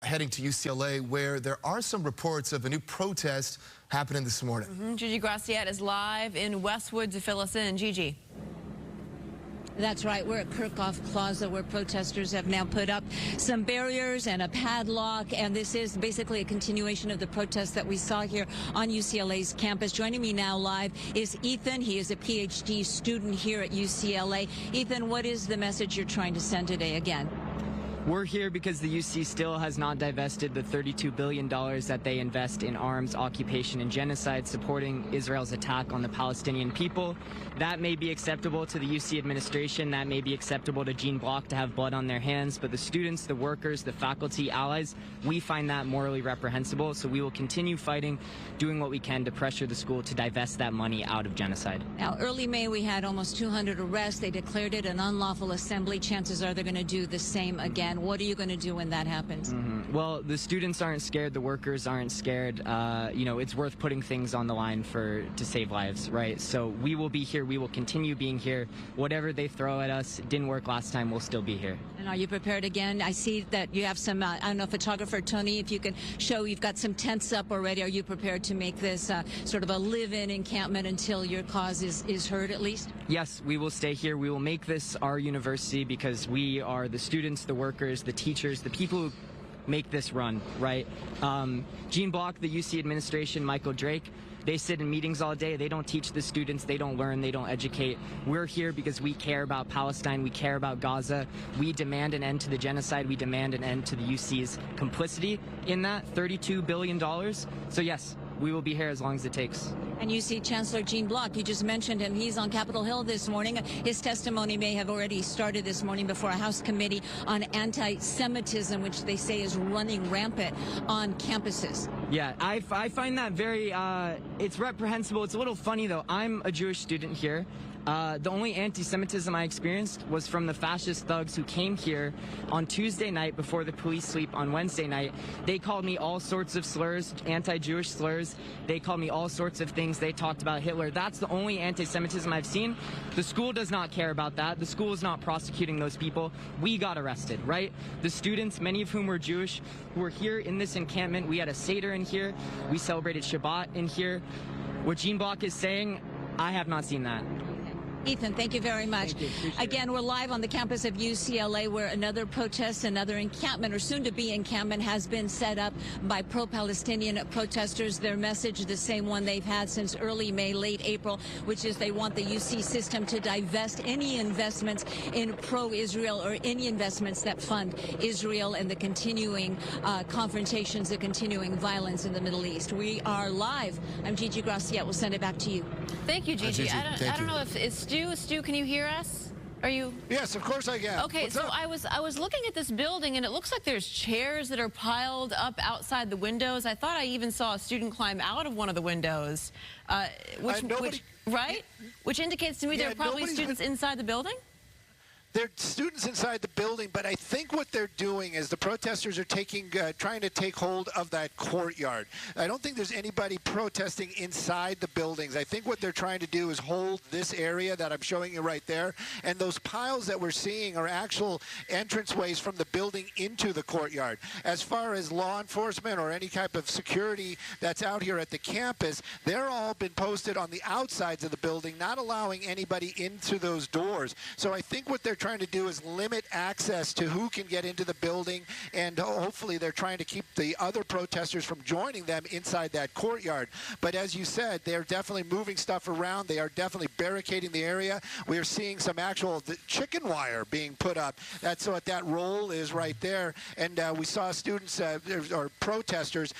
heading to UCLA, where there are some reports of a new protest happening this morning. Gigi Graciette is live in Westwood to fill us in. Gigi. That's right. We're at Kerckhoff Plaza, where protesters have now put up some barriers and a padlock. And this is basically a continuation of the protest that we saw here on UCLA's campus. Joining me now live is Ethan. He is a PhD student here at UCLA. Ethan, what is the message you're trying to send today again? We're here because the UC still has not divested the $32 billion that they invest in arms, occupation, and genocide, supporting Israel's attack on the Palestinian people. That may be acceptable to the UC administration. That may be acceptable to Gene Block to have blood on their hands. But the students, the workers, the faculty, allies, we find that morally reprehensible. So we will continue fighting, doing what we can to pressure the school to divest that money out of genocide. Now, early May, we had almost 200 arrests. They declared it an unlawful assembly. Chances are they're going to do the same again. What are you going to do when that happens? Well, the students aren't scared. The workers aren't scared. You know, it's worth putting things on the line to save lives, right? So we will be here. We will continue being here. Whatever they throw at us, it didn't work last time, we'll still be here. And are you prepared again? I see that you have some, I don't know, photographer Tony, if you can show, you've got some tents up already. Are you prepared to make this sort of a live-in encampment until your cause is heard at least? Yes, we will stay here. We will make this our university because we are the students, the workers, the teachers, the people who make this run, right? Gene Block, the UC administration, Michael Drake, they sit in meetings all day. They don't teach the students. They don't learn. They don't educate. We're here because we care about Palestine. We care about Gaza. We demand an end to the genocide. We demand an end to the UC's complicity in that $32 billion. So yes, we will be here as long as it takes. And you see Chancellor Gene Block, you just mentioned him. He's on Capitol Hill this morning. His testimony may have already started this morning before a House committee on anti-Semitism, which they say is running rampant on campuses. Yeah, I find that very, it's reprehensible. It's a little funny, though. I'm a Jewish student here. The only anti-Semitism I experienced was from the fascist thugs who came here on Tuesday night before the police sleep on Wednesday night. They called me all sorts of slurs, anti-Jewish slurs. They called me all sorts of things. They talked about Hitler. That's the only anti-Semitism I've seen. The school does not care about that. The school is not prosecuting those people. We got arrested, right? The students, many of whom were Jewish, who were here in this encampment. We had a Seder in here. We celebrated Shabbat in here. What Gene Block is saying, I have not seen that. Ethan, thank you very much. Again, we're live on the campus of UCLA, where another protest, another encampment, or soon-to-be encampment, has been set up by pro-Palestinian protesters. Their message, the same one they've had since early May, late April, which is they want the UC system to divest any investments in pro-Israel or any investments that fund Israel and the continuing confrontations, the continuing violence in the Middle East. We are live. I'm Gigi Graciette. We'll send it back to you. Thank you, Gigi. Gigi, I don't know if it's Stu, can you hear us? Are you? Yes, of course I can. Okay, so I was looking at this building, and it looks like there's chairs that are piled up outside the windows. I thought I even saw a student climb out of one of the windows, which indicates to me there are probably students inside the building? There are students inside the building, but I think what they're doing is the protesters are trying to take hold of that courtyard. I don't think there's anybody protesting inside the buildings. I think what they're trying to do is hold this area that I'm showing you right there, and those piles that we're seeing are actual entranceways from the building into the courtyard. As far as law enforcement or any type of security that's out here at the campus, they're all been posted on the outsides of the building, not allowing anybody into those doors. So I think what they're trying to do is limit access to who can get into the building, and hopefully they're trying to keep the other protesters from joining them inside that courtyard. But as you said, they're definitely moving stuff around. They are definitely barricading the area. We are seeing some actual chicken wire being put up. That's what that roll is right there. And we saw students or protesters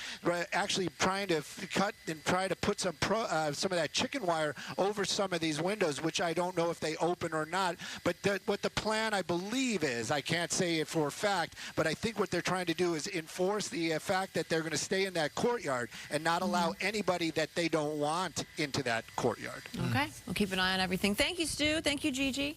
actually trying to cut and try to put some of that chicken wire over some of these windows, which I don't know if they open or not. But what the plan, I believe, is, I can't say it for a fact, but I think what they're trying to do is enforce the fact that they're going to stay in that courtyard and not allow anybody that they don't want into that courtyard. Okay, we'll keep an eye on everything. Thank you, Stu. Thank you, Gigi.